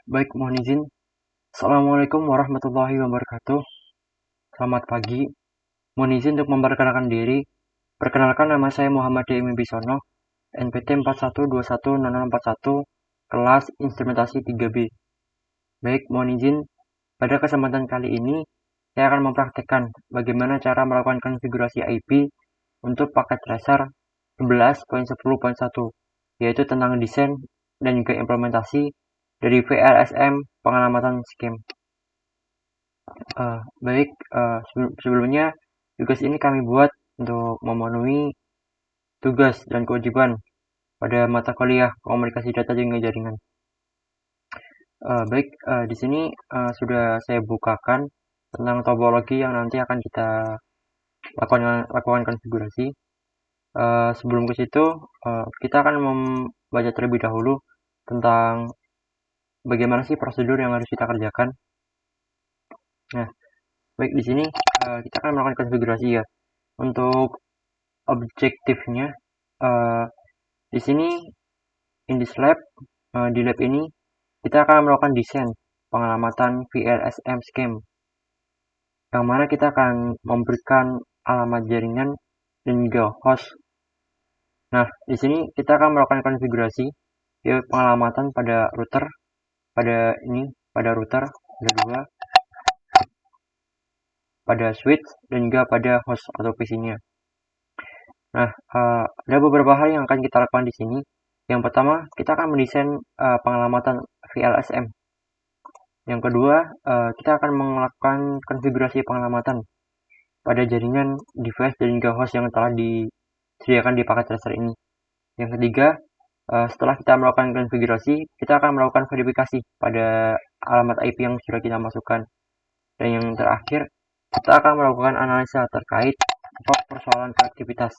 Baik, mohon izin. Assalamualaikum warahmatullahi wabarakatuh. Selamat pagi. Mohon izin untuk memperkenalkan diri. Perkenalkan, nama saya Muhammad D.M. Bisono, NPT 41210041, kelas instrumentasi 3B. Baik, mohon izin. Pada kesempatan kali ini, saya akan mempraktekkan bagaimana cara melakukan konfigurasi IP untuk paket tracer 11.10.1, yaitu tentang desain dan juga implementasi dari VLSM pengamatan scam. Baik, sebelumnya tugas ini kami buat untuk memenuhi tugas dan kewajiban pada mata kuliah komunikasi data dan jaringan. Baik, di sini sudah saya bukakan tentang topologi yang nanti akan kita lakukan konfigurasi. Sebelum ke situ, kita akan membaca terlebih dahulu tentang bagaimana sih prosedur yang harus kita kerjakan. Nah, baik, di sini kita akan melakukan konfigurasi ya. Untuk objektifnya, uh, di sini in this lab, di lab ini kita akan melakukan desain pengamatan VLSM scheme, yang mana kita akan memberikan alamat jaringan dan juga host. Nah, di sini kita akan melakukan konfigurasi yaitu pengalamatan pada router, pada router, ada dua, pada switch dan juga pada host atau PC-nya. Nah, ada beberapa hal yang akan kita lakukan di sini. Yang pertama, kita akan mendesain pengalamatan VLSM. Yang kedua, kita akan melakukan konfigurasi pengalamatan pada jaringan, device, dan juga host yang telah disediakan di paket tracer ini. Yang ketiga, setelah kita melakukan konfigurasi, kita akan melakukan verifikasi pada alamat IP yang sudah kita masukkan. Dan yang terakhir, kita akan melakukan analisa terkait persoalan konektivitas.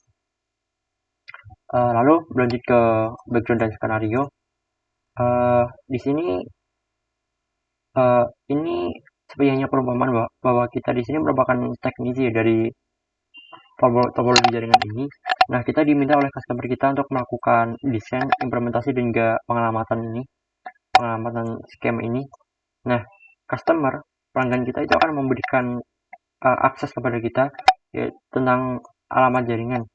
Lalu berlanjut ke background dan skenario. Di sini ini seperti hanya perumpamaan bahwa kita di sini merupakan teknisi dari topologi jaringan ini. Nah, kita diminta oleh customer kita untuk melakukan desain, implementasi, dan juga pengamatan scam ini. Nah, pelanggan kita itu akan memberikan akses kepada kita ya, tentang alamat jaringan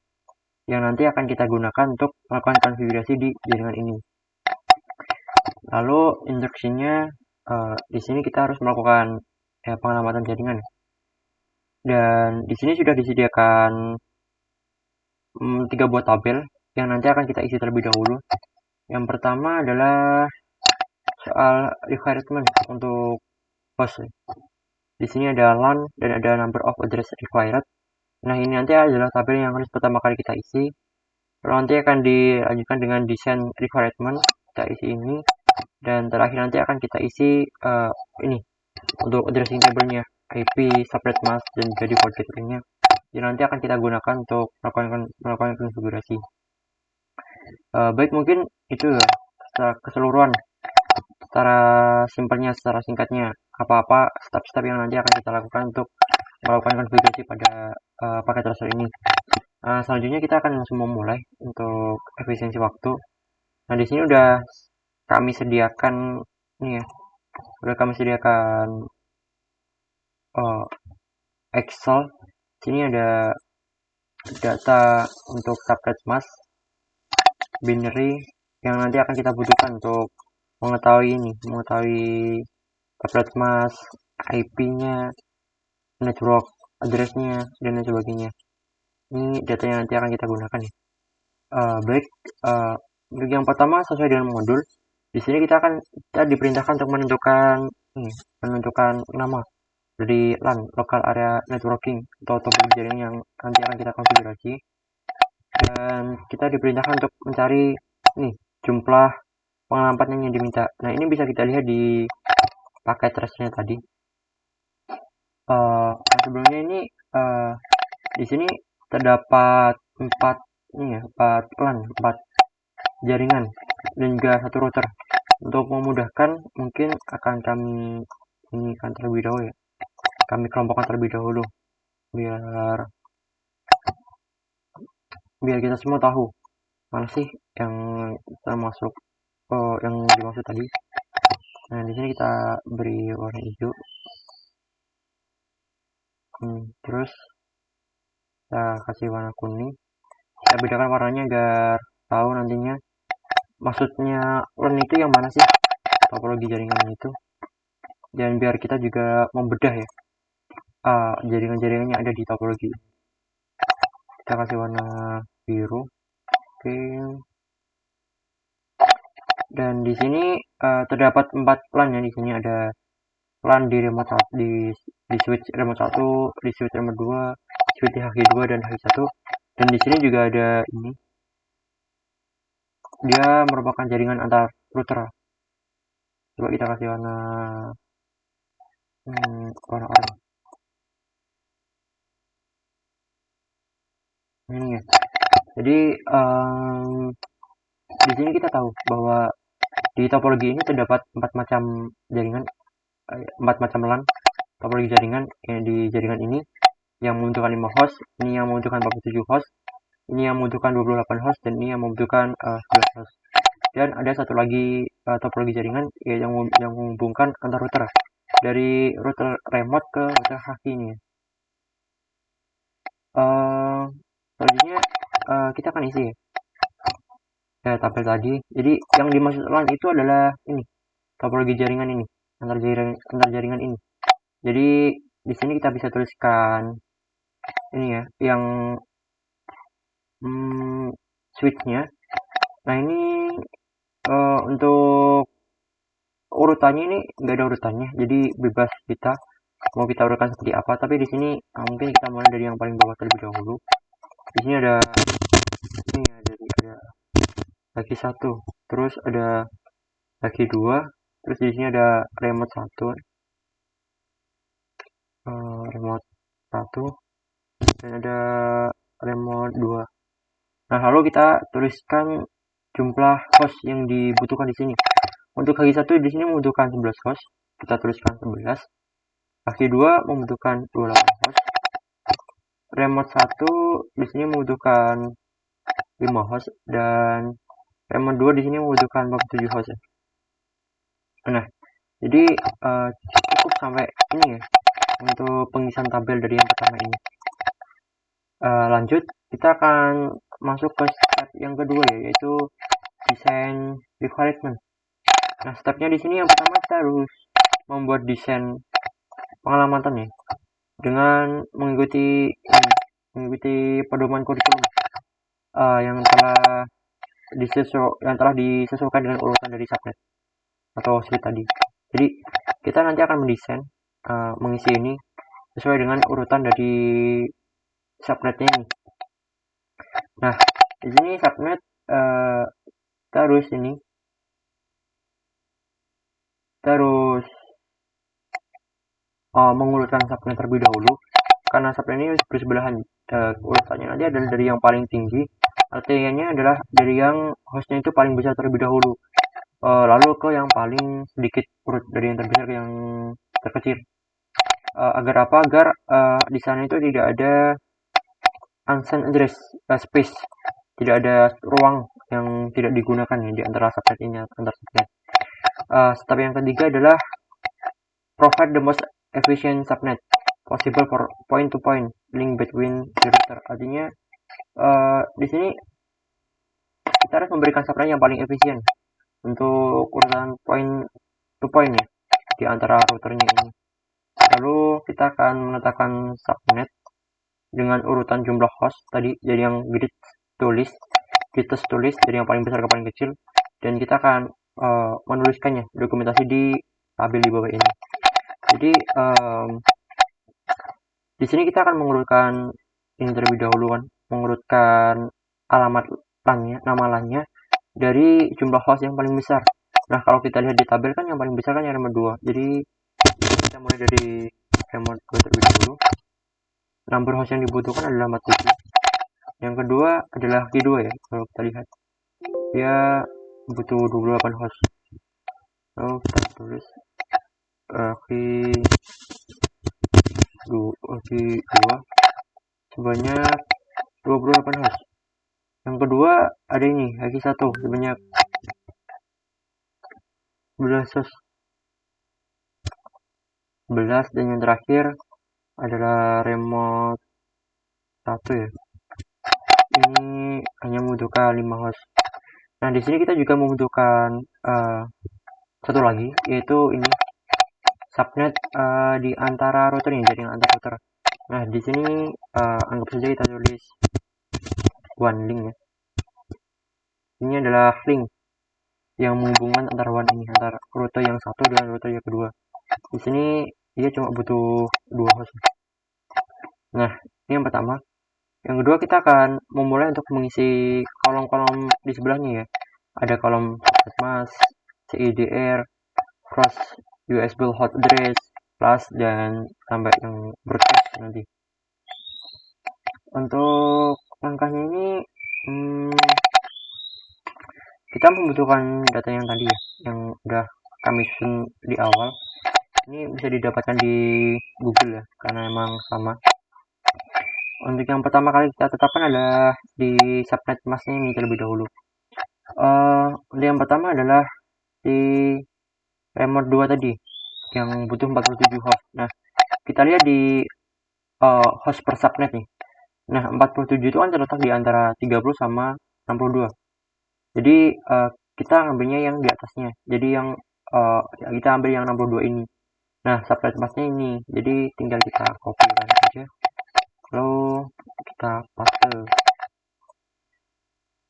yang nanti akan kita gunakan untuk melakukan konfigurasi di jaringan ini. Lalu instruksinya di sini kita harus melakukan pengamatan jaringan. Dan di sini sudah disediakan 3 buah tabel yang nanti akan kita isi terlebih dahulu. Yang pertama adalah soal requirement untuk host. Di sini ada LAN dan ada number of address required. Nah, ini nanti adalah tabel yang harus pertama kali kita isi. Lalu nanti akan dilanjutkan dengan design requirement, kita isi ini. Dan terakhir nanti akan kita isi ini untuk addressing table-nya, IP, subnet mask, dan juga default gateway-nya. Jadi nanti akan kita gunakan untuk melakukan konfigurasi. Baik, mungkin itu ya secara keseluruhan, secara simpelnya, secara singkatnya, apa-apa step-step yang nanti akan kita lakukan untuk melakukan konfigurasi pada paket tracer ini. Selanjutnya kita akan langsung memulai untuk efisiensi waktu. Nah, di sini udah kami sediakan Excel. Sini ada data untuk subnet mask, binary yang nanti akan kita butuhkan untuk mengetahui subnet mask, IP-nya, network address-nya, dan lain sebagainya. Ini datanya nanti akan kita gunakan ya. Baik, untuk yang pertama sesuai dengan modul. Di sini kita diperintahkan untuk menentukan nama dari LAN, local area networking, atau topologi jaringan yang nanti akan kita konfigurasi. Dan kita diperintahkan untuk mencari jumlah pengamatan yang diminta. Nah, ini bisa kita lihat di paket tracernya tadi. Sebelumnya ini di sini terdapat 4 LAN, 4 jaringan dan juga 1 router. Untuk memudahkan mungkin akan kami terlebih dahulu ya. Kami kelompokkan terlebih dahulu biar kita semua tahu mana sih yang termasuk yang dimaksud tadi. Nah, di sini kita beri warna hijau. Terus kita kasih warna kuning. Kita bedakan warnanya agar tahu nantinya maksudnya LAN itu yang mana sih, topologi jaringan itu. Dan biar kita juga membedah ya jaringan-jaringan yang ada di topologi. Kita kasih warna biru. Oke. Dan di sini terdapat 4 LAN ya. Di sini ada LAN di remote 1, di switch remote 1, di switch remote 2, switch H2 dan H1. Dan di sini juga ada ini. Dia merupakan jaringan antar router. Coba kita kasih warna oranye. Ini ya. Jadi di sini kita tahu bahwa di topologi ini terdapat 4 macam jaringan, 4 macam LAN topologi jaringan di jaringan ini yang membutuhkan 5 host, ini yang membutuhkan 47 host, ini yang membutuhkan 28 host, dan ini yang membutuhkan 11 host. Dan ada satu lagi topologi jaringan yang menghubungkan antar router dari router remote ke router Haki ini. Selanjutnya kita akan isi ya tabel tadi. Jadi yang dimaksud LAN itu adalah ini topologi jaringan ini, antar jaringan ini. Jadi di sini kita bisa tuliskan ini ya, yang switchnya. Nah ini untuk urutannya ini nggak ada urutannya, jadi bebas kita mau kita urutkan seperti apa. Tapi di sini mungkin kita mulai dari yang paling bawah terlebih dahulu. Di sini ada ini ya, jadi ada lagi 1, terus ada lagi 2, terus di sini ada remote 1, remote 1, dan ada remote 2. Nah, lalu kita tuliskan jumlah host yang dibutuhkan di sini. Untuk kaki 1 di sini membutuhkan 11 host, kita tuliskan 11. Kaki 2 membutuhkan 28 host. Remote 1 di sini membutuhkan 5 host, dan remote 2 di sini membutuhkan 47 host ya. Nah, jadi cukup sampai ini ya untuk pengisian tabel dari yang pertama ini. Lanjut, kita akan masuk ke step yang kedua ya, yaitu desain requirement. Nah, stepnya di sini yang pertama kita harus membuat desain pengamatan ya, dengan mengikuti pedoman kurikulum yang telah disesuaikan dengan urutan dari subnet atau switch tadi. Jadi kita nanti akan mendesain mengisi ini sesuai dengan urutan dari subnetnya ini. Nah, di sini subnet kita harus mengurutkan subnet terlebih dahulu, karena subnet ini bersebelahan. Urutannya nanti adalah dari yang paling tinggi, artinya adalah dari yang hostnya itu paling besar terlebih dahulu, lalu ke yang paling sedikit urut dari yang terbesar ke yang terkecil. Agar apa? Agar di sana itu tidak ada unsigned address space, tidak ada ruang yang tidak digunakan ya, di antara subnet ini, antar subnet. Step yang ketiga adalah provide the most efficient subnet possible for point-to-point link between the router. Artinya di sini kita harus memberikan subnet yang paling efisien untuk urutan point-to-point ya di antara routernya ini. Lalu kita akan menetapkan subnet dengan urutan jumlah host tadi, jadi yang greatest to least dari yang paling besar ke paling kecil, dan kita akan menuliskannya dokumentasi di tabel di bawah ini. Jadi di sini kita akan mengurutkan ini terlebih dahulu kan, mengurutkan alamat LAN-nya, nama LAN-nya dari jumlah host yang paling besar. Nah, kalau kita lihat di tabel kan yang paling besar kan yang remote 2. Jadi kita mulai dari remote 2 terlebih dahulu. Number host yang dibutuhkan adalah 47. Yang kedua adalah Q2 ya, kalau kita lihat. Dia butuh 28 host. Lalu kita tulis Q2 sebanyak 28 host. Yang kedua ada ini, Q1 sebanyak 11 host. 11, dan yang terakhir adalah remote 1 ya. Ini hanya membutuhkan 5 host. Nah, di sini kita juga membutuhkan satu lagi, yaitu ini subnet di antara router ini, jaringan antar router. Nah, di sini anggap saja kita tulis one link ya. Ini adalah link yang menghubungkan antara one ini, antara router yang satu dengan router yang kedua. Di sini dia cuma butuh 2 host. Nah, ini yang pertama. Yang kedua, kita akan memulai untuk mengisi kolom-kolom di sebelahnya ya. Ada kolom mask, CIDR, cross USB hot address, plus, dan sampai yang broadcast nanti. Untuk langkahnya ini kita membutuhkan data yang tadi ya, yang udah kami susun di awal. Ini bisa didapatkan di Google ya, karena emang sama. Untuk yang pertama kali kita tetapkan adalah di subnet masknya ini terlebih dahulu. Untuk yang pertama adalah di remote 2 tadi yang butuh 47 host. Nah, kita lihat di host per subnet nih. Nah, 47 itu kan terletak di antara 30 sama 62. Jadi kita ambilnya yang di atasnya. Jadi yang kita ambil yang 62 ini. Nah, subnet masknya ini. Jadi tinggal kita copy saja. Lalu kita paste.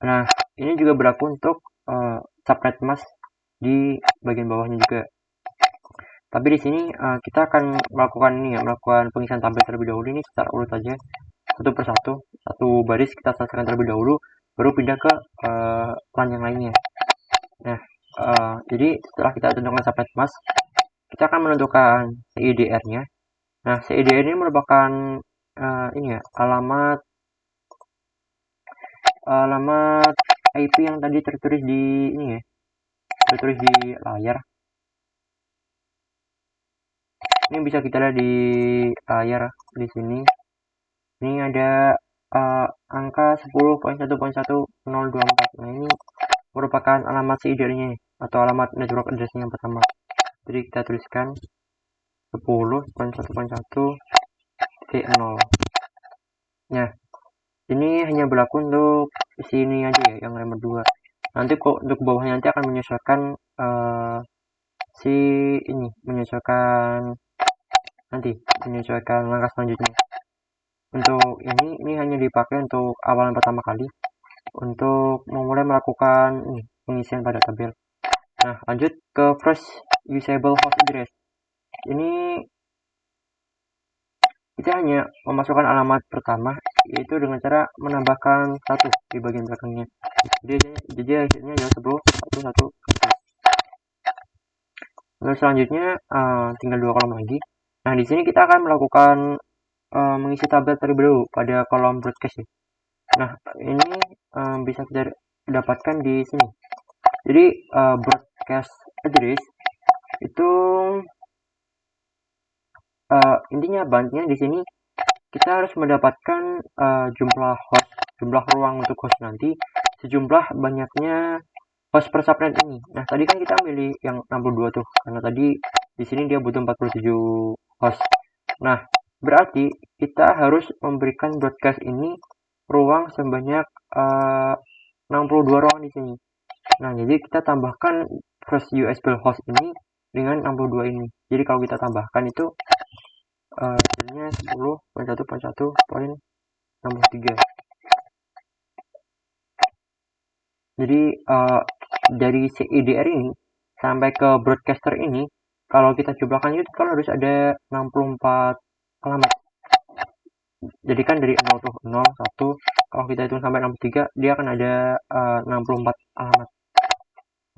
Nah, ini juga berlaku untuk subnet mask di bagian bawahnya juga. Tapi di sini kita akan melakukan ini ya, melakukan pengisian tabel terlebih dahulu ini secara urut saja, satu persatu, satu baris kita selesaikan terlebih dahulu, baru pindah ke LAN yang lainnya. Nah, jadi setelah kita tentukan subnet mask, kita akan menentukan CIDR-nya. Nah, CIDR ini merupakan ini ya, alamat IP yang tadi tertulis di ini ya, tertulis di layar. Ini bisa kita lihat di layar di sini. Ini ada angka 10.1.1024. Nah, ini merupakan alamat CIDR-nya atau alamat network address yang pertama. Jadi kita tuliskan 10.1.1.0. Nah, ini hanya berlaku untuk sini aja ya, yang remote 2. Nanti kok untuk bawahnya nanti akan menyesuaikan menyesuaikan langkah selanjutnya. Untuk ini hanya dipakai untuk awalan pertama kali untuk memulai melakukan pengisian pada tabel. Nah, lanjut ke first usable host address. Ini kita hanya memasukkan alamat pertama, yaitu dengan cara menambahkan 1 di bagian belakangnya. Jadi hasilnya adalah 10.1.1.1. Lalu selanjutnya tinggal 2 kolom lagi. Nah, di sini kita akan melakukan mengisi tabel terlebih dahulu pada kolom broadcast ya. Nah, ini bisa kita dapatkan di sini. Jadi broadcast address itu intinya bantunya di sini kita harus mendapatkan jumlah ruang untuk host nanti sejumlah banyaknya host per subnet ini. Nah, tadi kan kita milih yang 62 tuh karena tadi di sini dia butuh 47 host. Nah, berarti kita harus memberikan broadcast ini ruang sebanyak 62 ruang di sini. Nah, jadi kita tambahkan first USB host ini dengan 62 ini. Jadi kalau kita tambahkan itu hasilnya 10.1.1.63. Jadi dari CIDR ini sampai ke broadcaster ini, kalau kita jumlahkan itu kan harus ada 64 alamat. Jadi kan dari 0 tuh 0, 1, kalau kita hitung sampai 63, dia akan ada 64 alamat.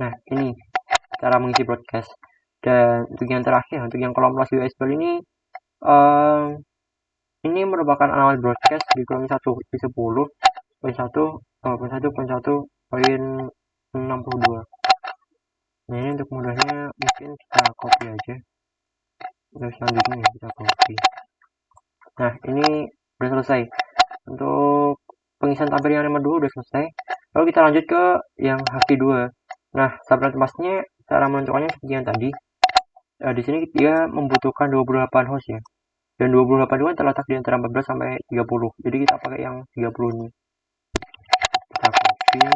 Nah, ini cara mengisi broadcast. Dan untuk yang terakhir, untuk yang kolom plus USB ini merupakan alamat broadcast di kolom 1 di 10.1.1.1.62. Nah, ini untuk mudahnya mungkin kita copy aja. Terus selanjutnya ya kita copy. Nah, ini udah selesai. Untuk pengisian tabel yang nomor 2 udah selesai. Lalu kita lanjut ke yang haki 2. Nah, subnet masknya cara menentukannya seperti yang tadi. Di sini dia membutuhkan 28 host ya. Dan 28 itu kan terletak di antara 14 sampai 30. Jadi kita pakai yang 30 ini. Kita copy,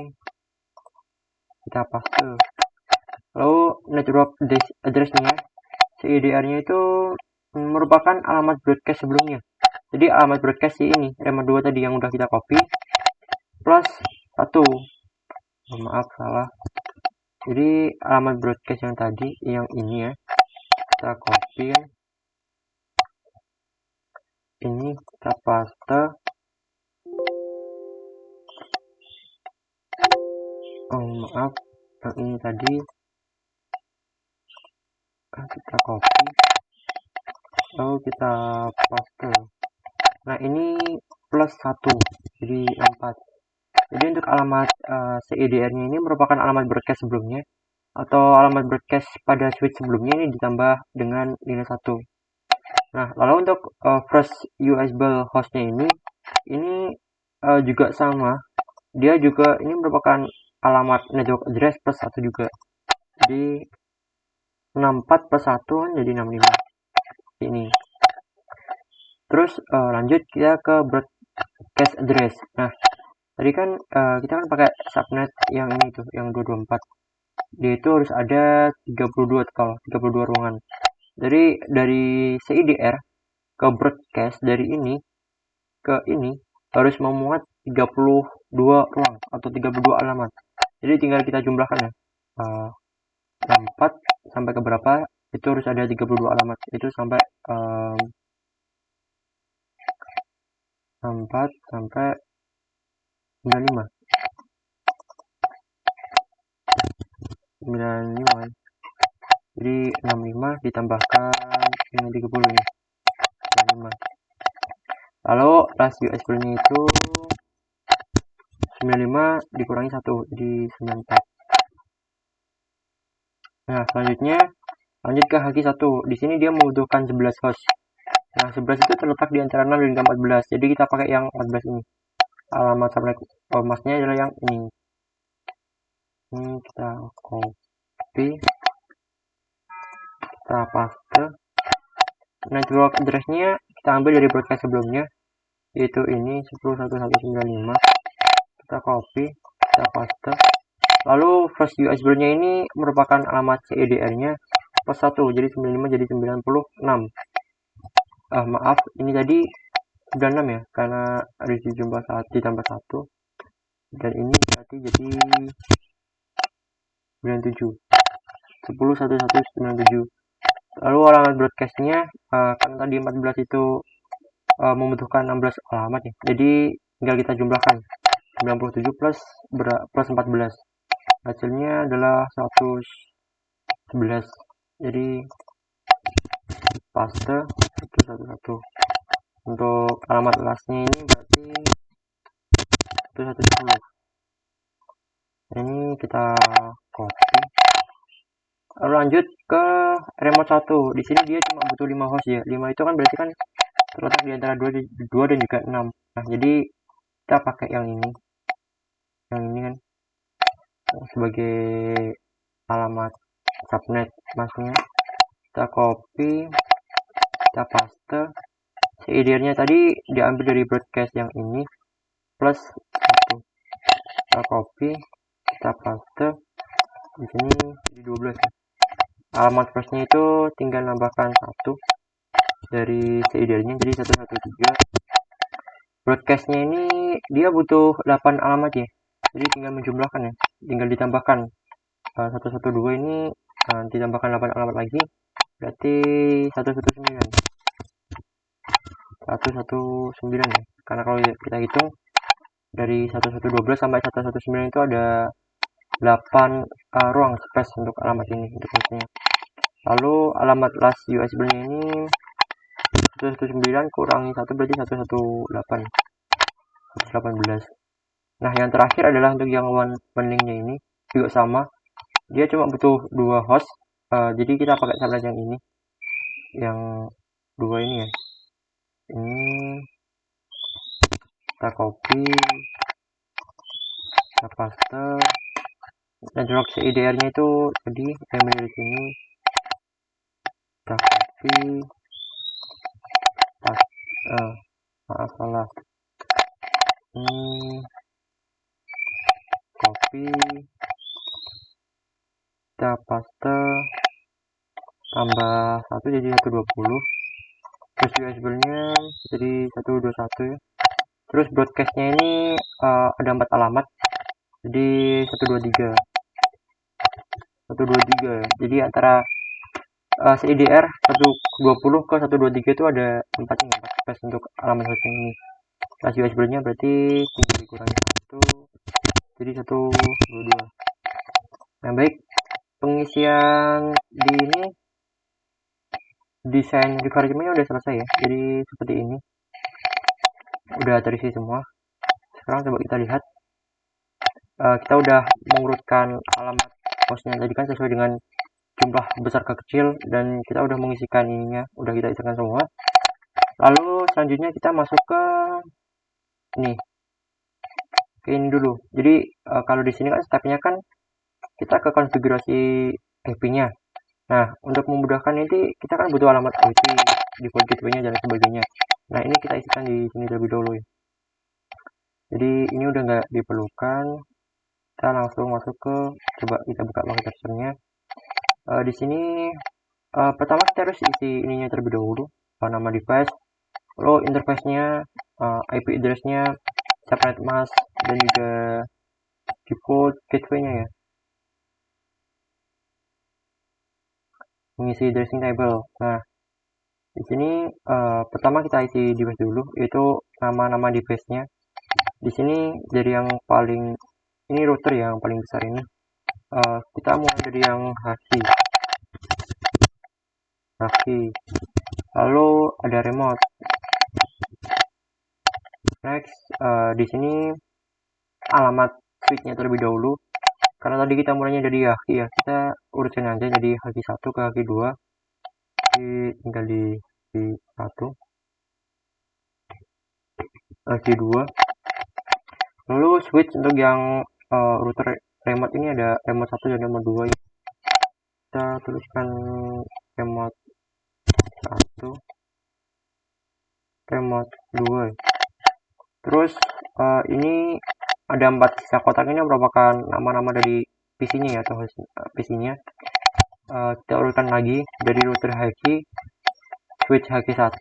kita paste. Lalu network address-nya, CIDR-nya itu merupakan alamat broadcast sebelumnya. Jadi alamat broadcast ini, remote 2 tadi yang udah kita copy, plus 1. Oh, maaf, salah. Jadi alamat broadcast yang tadi, yang ini ya, kita copy. Ini kita paste. Oh, maaf, yang ini tadi kita copy, lalu kita paste. Nah, ini plus 1, jadi 4. Jadi untuk alamat CIDR-nya ini merupakan alamat broadcast sebelumnya, atau alamat broadcast pada switch sebelumnya ini ditambah dengan nilai 1. Nah, lalu untuk first USB hostnya ini juga sama. Dia juga ini merupakan alamat network address plus 1 juga. Jadi 64 plus 1 kan jadi 65. Ini. Terus lanjut kita ke broadcast address. Nah, tadi kan kita kan pakai subnet yang ini tuh, yang 224. Dia itu harus ada 32 total, 32 ruangan. Jadi dari CIDR ke broadcast dari ini ke ini harus memuat 32 ruang atau 32 alamat. Jadi tinggal kita jumlahkan ya. 4 sampai ke berapa itu harus ada 32 alamat. Itu sampai 4 sampai 95. 95. Jadi 65 ditambahkan ini 30 ini. 95. Lalu rasio USB-nya itu 95 dikurangi 1 jadi 94. Nah, selanjutnya lanjut ke HQ1. Di sini dia membutuhkan 11 host. Nah, 11 itu terletak di antara 6 dan 14. Jadi kita pakai yang 14 ini. Alamat subnet masnya adalah yang ini. Ini kita copy, kita paste. Network address-nya kita ambil dari broadcast sebelumnya, yaitu ini 10.1195. Kita copy, kita paste. Lalu first USB-nya ini merupakan alamat CIDR-nya plus 1, jadi 95 jadi 96. Maaf, ini tadi udah 6 ya, karena harus ditambah 1. Dan ini berarti jadi 97. 10.1197. Lalu alamat broadcast-nya kan tadi 14 itu membutuhkan 16 alamat ya. Jadi tinggal kita jumlahkan 97 plus 14. Hasilnya adalah 111. Jadi paste 111. Untuk alamat lastnya ini berarti 110. Ini kita copy. Lalu lanjut ke remote 1. Di sini dia cuma butuh 5 host ya. 5 itu kan berarti kan terletak di antara 2 dan juga 6. Nah, jadi kita pakai yang ini. Yang ini kan sebagai alamat subnet masnya. Kita copy, kita paste. CIDR-nya tadi diambil dari broadcast yang ini plus 1. Kita copy, kita paste. Di sini jadi 12 ya. Alamat firstnya itu tinggal nambahkan 1 dari CIDR-nya jadi 113. Broadcast-nya ini dia butuh 8 alamat ya. Jadi tinggal menjumlahkan ya. Tinggal ditambahkan 112 ini ditambahkan 8 alamat lagi berarti 119. 119 ya. Karena kalau kita hitung dari 1112 sampai 119 itu ada 8 ruang space untuk alamat ini untuk hostnya. Lalu alamat last USB-nya ini 119 kurangi 1 berarti 118. 118. Nah, yang terakhir adalah untuk yang one link-nya ini juga sama. Dia cuma butuh 2 host. Jadi kita pakai subnet yang ini. Yang 2 ini ya. Ini kita copy, kita paste. Network CIDR-nya itu tadi saya ambil di sini kita copy, maaf salah, ini copy, kita paste, tambah 1 jadi 120, terus USB-nya jadi 121 ya. Terus broadcast-nya ini ada 4 alamat, jadi 123 ya. Jadi antara CIDR 120 ke 123 itu ada 4 space untuk alamat hosting ini. Kelas USB-nya berarti tinggal dikurangi 1, jadi 122. Nah baik, pengisian di ini desain requirement-nya udah selesai ya. Jadi seperti ini, udah terisi semua. Sekarang coba kita lihat, kita udah mengurutkan alamat hostnya tadi kan sesuai dengan jumlah besar ke kecil, dan kita udah mengisikan ininya, udah kita isikan semua. Lalu selanjutnya kita masuk ke ini dulu. Jadi kalau di sini kan stepnya kan kita ke konfigurasi IP-nya. Nah, untuk memudahkan nanti kita kan butuh alamat IP, default gateway-nya dan sebagainya. Nah, ini kita isikan di sini terlebih dahulu ya. Jadi ini udah nggak diperlukan. Kita langsung masuk ke, coba kita buka locator-nya. Di sini pertama kita harus isi ininya terlebih dahulu, nama device, lalu interface-nya, IP address-nya, subnet mask, dan juga default gateway-nya ya. Mengisi addressing table. Nah, di sini pertama kita isi device dulu, yaitu nama-nama device-nya. Di sini dari yang paling ini router yang paling besar ini. Kita mulai dari yang haki. Lalu ada remote. Next, di sini alamat switch-nya terlebih dahulu. Karena tadi kita mulainya dari haki ya, kita urutin aja jadi haki 1 ke haki 2. Tinggal di 1, haki 2. Lalu switch untuk yang router remote ini ada remote 1 dan remote 2 ya. Kita tuliskan remote 1, remote 2 ya. Terus ini ada 4 sisa kotak, ini merupakan nama-nama dari PC-nya ya, atau PC-nya. Kita urutkan lagi dari router haki, switch haki 1,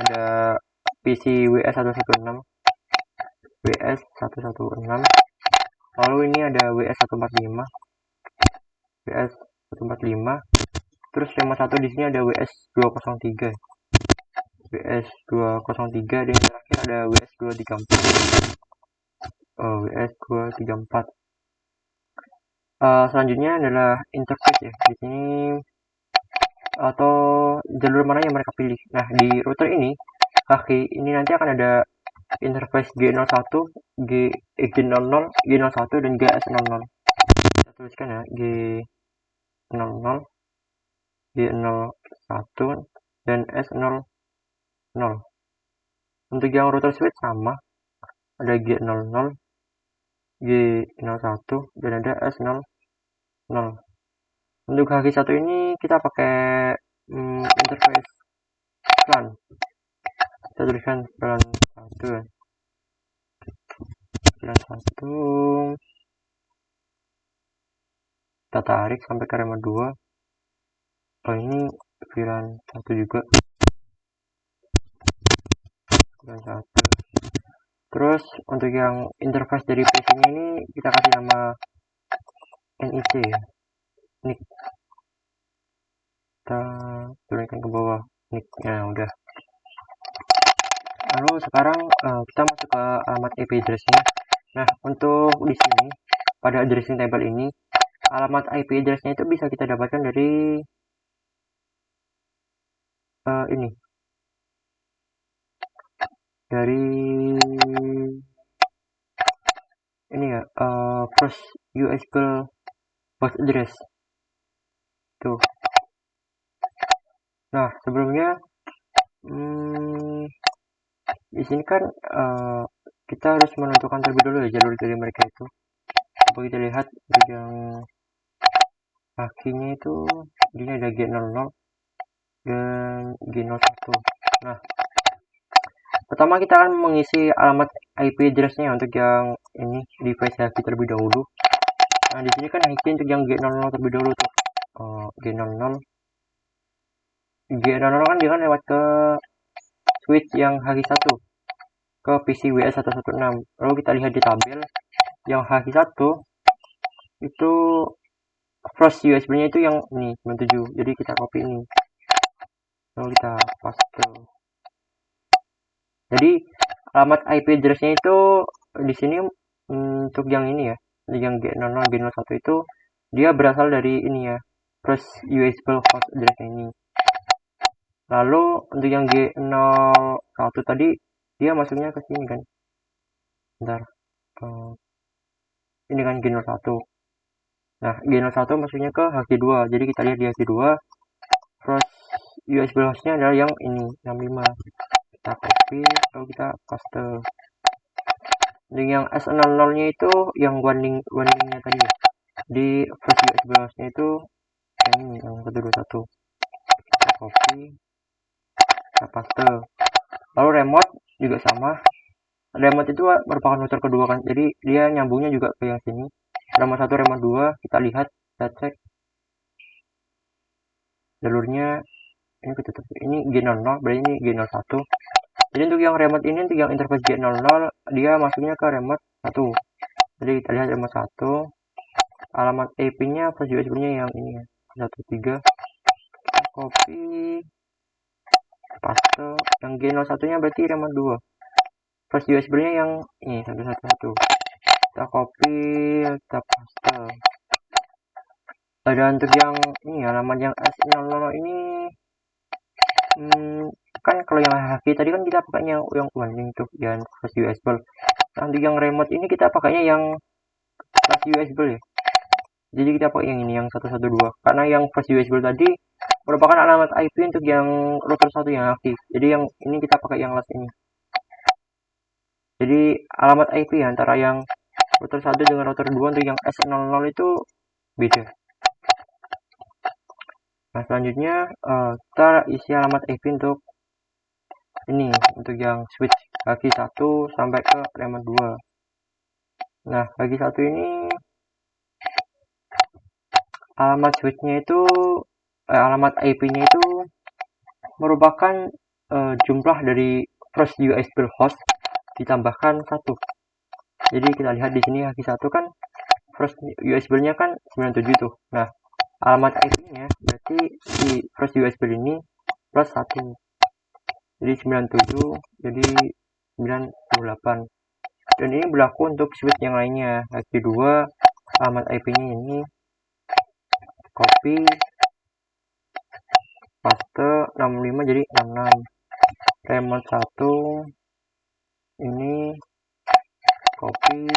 ada PC WS116, lalu ini ada WS145, terus remote 1 di sini ada WS203, dan yang terakhir ada WS234. Selanjutnya adalah interface ya. Di sini atau jalur mana yang mereka pilih. Nah, di router ini kaki ini nanti akan ada interface G01, G00, G01 dan GS00. Kita tuliskan ya, G00, G01 dan S00. Untuk yang router switch sama, ada G00, G01 dan ada S00. Untuk haki 1 ini kita pakai interface LAN. Kita tuliskan LAN 1 ya. LAN 1. Kita tarik sampai ke remote 2. Oh, ini VLAN 1 juga. VLAN 1. Terus untuk yang interface dari PC-nya ini kita kasih nama NIC ya. NIC. Kita turunkan ke bawah NIC-nya udah. Lalu sekarang kita masuk ke alamat IP address-nya. Nah, untuk di sini pada addressing table ini alamat IP address-nya itu bisa kita dapatkan dari ini. Dari ini ya, first USB host address. Tuh. Nah, sebelumnya di sini kan kita harus menentukan terlebih dulu ya jalur dari mereka itu. Coba kita lihat yang kakinya itu, ini ada G00, dan G01. Nah, pertama kita akan mengisi alamat IP address-nya untuk yang ini device Haki terlebih dahulu. Nah, di sini kan Haki untuk yang G00 terlebih dahulu tuh. G00 kan dia kan lewat ke switch yang Haki 1 ke PC WS116. Lalu kita lihat di tabel yang Haki 1 itu first USB-nya itu yang ini 97. Jadi kita copy ini. Lalu kita paste. Jadi alamat IP address-nya itu di sini untuk yang ini ya, yang G00 G01 itu dia berasal dari ini ya, first USB host address ini. Lalu untuk yang G01 tadi dia masuknya ke sini kan. Bentar. Ini kan G01. Nah, G01 masuknya ke Haki2. Jadi kita lihat di Haki2 first USB hostnya adalah yang ini 65. Kita copy lalu kita paste. Dan yang S00 nya itu yang warningnya tadi ya, di first USB hostnya itu yang ini yang 121. Kita copy kita paste. Lalu remote juga sama, remote itu merupakan router kedua kan, jadi dia nyambungnya juga ke yang sini, remote 1 remote 2. Kita lihat, kita cek jalurnya ini ketutup, ini G00 berarti ini G01. Jadi untuk yang remote ini, untuk yang interface G00 dia masuknya ke remote 1. Jadi kita lihat remote 1, alamat IP nya first USB nya yang ini ya, 13. Kita copy paste. Yang G01 nya berarti remote 2, first USB nya yang ini 111. Kita copy kita paste. Dan untuk yang ini alamat yang S00 ini kan kalau yang Haki tadi kan kita pakainya yang warning tuh yang first USB. Nah, untuk yang remote ini kita pakainya yang first USB ya. Jadi kita pakai yang ini yang 112 karena yang first USB tadi merupakan alamat IP untuk yang router 1 yang aktif. Jadi yang ini kita pakai yang last ini. Jadi alamat IP antara yang router 1 dengan router 2 untuk yang S00 itu beda. Nah, selanjutnya kita isi alamat IP untuk ini, untuk yang switch Haki 1 sampai ke remote 2. Nah, Haki 1 ini alamat switchnya itu alamat IP-nya itu merupakan jumlah dari first USB host ditambahkan 1. Jadi kita lihat di sini Haki 1 kan first USB-nya kan 97 tuh. Nah, alamat IP-nya berarti si first USB ini plus 1. Jadi 97 jadi 98. Dan ini berlaku untuk switch yang lainnya. Haki 2 alamat IP-nya ini copy paste 65 jadi 66. Remote 1 ini copy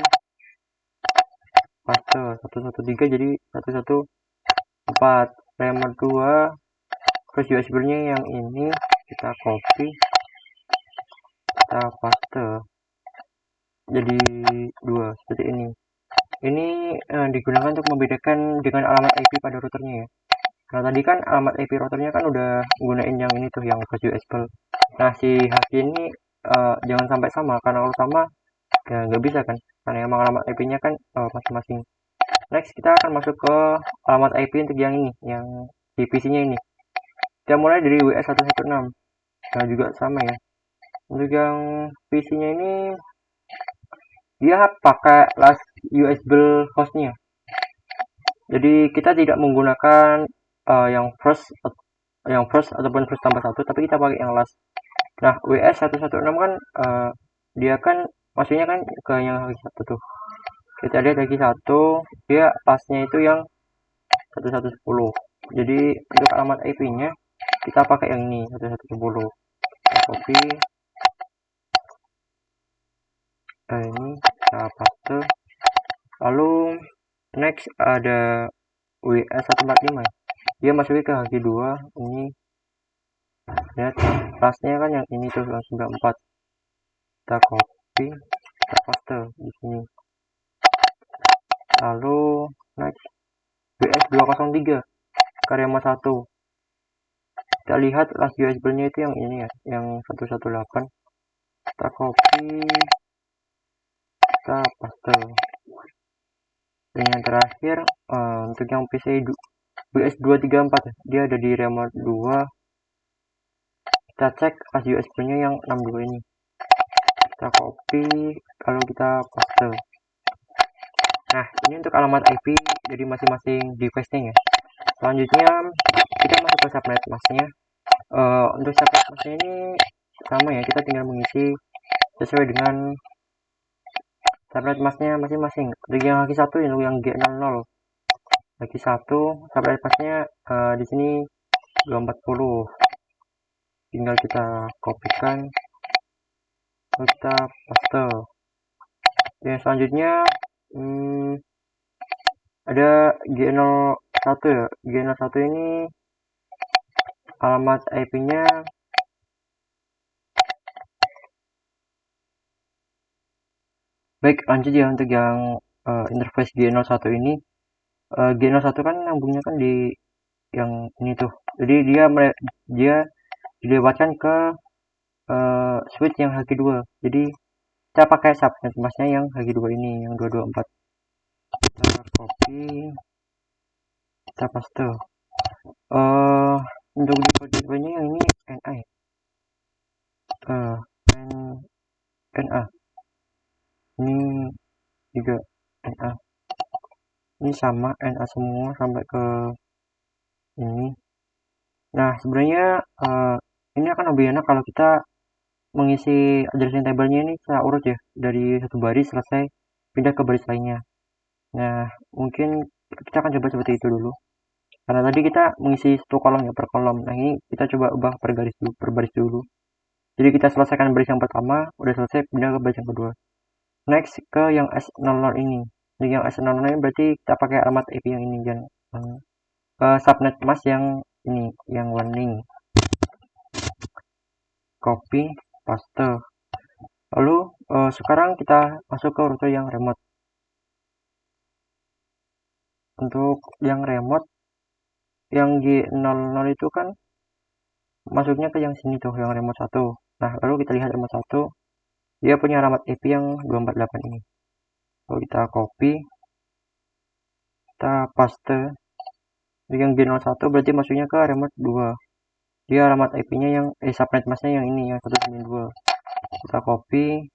paste 113 jadi 114. Remote 2 first USB-nya yang ini kita copy kita paste jadi 2 seperti ini. Ini digunakan untuk membedakan dengan alamat IP pada routernya ya. Nah, tadi kan alamat IP routernya kan udah gunain yang ini tuh yang first USB. Nah, si Haki ini jangan sampai sama, karena kalau sama ya nggak bisa kan, karena emang alamat IP-nya kan masing-masing. Next kita akan masuk ke alamat IP untuk yang ini, yang di PC-nya ini. Kita mulai dari WS116. Nah, juga sama ya. Untuk yang PC-nya ini dia pakai last USB hostnya. Jadi kita tidak menggunakan yang first ataupun first tambah 1, tapi kita pakai yang last. Nah, WS116 kan dia kan maksudnya kan ke yang Haki 1 tuh. Kita lihat Haki 1 dia lastnya itu yang 1110. Jadi untuk alamat IP-nya kita pakai yang ini 1110. Kita copy ini kita paste. Lalu next ada WS145. Dia masuknya ke Haki 2 ini. Lihat lastnya kan yang ini tuh 94. Kita copy kita paste di sini. Lalu next WS203 Karema 1. kita lihat last USB-nya itu yang ini ya, yang 118. Kita copy, kita paste. Dan yang terakhir untuk yang PC BS234 ya, dia ada di remote 2. Kita cek last USB-nya yang 62 ini. Kita copy, lalu kita paste. Nah, ini untuk alamat IP jadi masing-masing device-nya ya. Selanjutnya kita masuk ke subnet mask-nya. Untuk subnet mask-nya ini sama ya, kita tinggal mengisi sesuai dengan subnet mask-nya masing-masing. Untuk yang H1 itu yang G00. H1 subnet mask-nya di sini 240. Tinggal kita kopikan, lalu kita paste. Yang selanjutnya ada G01 ya. G01 ini alamat IP-nya baik. Lanjut ya untuk yang interface G01 ini. G01 kan nyambungnya kan di yang ini tuh. Jadi dia dilewatkan ke switch yang H2. Jadi kita pakai subnet mask-nya yang H2 ini, yang 224. Kita copy, kita paste. Untuk default gateway-nya yang ini NA ya. NA. Ini juga NA. Ini sama NA semua sampai ke ini. Nah, sebenarnya ini akan lebih enak kalau kita mengisi addressing table-nya ini secara urut ya, dari satu baris selesai pindah ke baris lainnya. Nah, mungkin kita akan coba seperti itu dulu. Karena tadi kita mengisi satu kolom ya, per kolom. Nah, ini kita coba ubah per baris dulu. Jadi kita selesaikan baris yang pertama, udah selesai pindah ke baris yang kedua. Next ke yang S00 ini. Jadi yang S00 ini berarti kita pakai alamat IP yang ini, yang subnet mask yang ini, yang warning. Copy, paste. Lalu sekarang kita masuk ke router yang remote. Untuk yang remote, yang G00 itu kan masuknya ke yang sini tuh, yang remote 1. Nah, lalu kita lihat remote 1, dia punya alamat IP yang 248 ini. Lalu kita copy, kita paste. Yang G01 berarti masuknya ke remote 2. Dia alamat IP-nya yang subnet mask-nya yang ini, yang 192. Kita copy,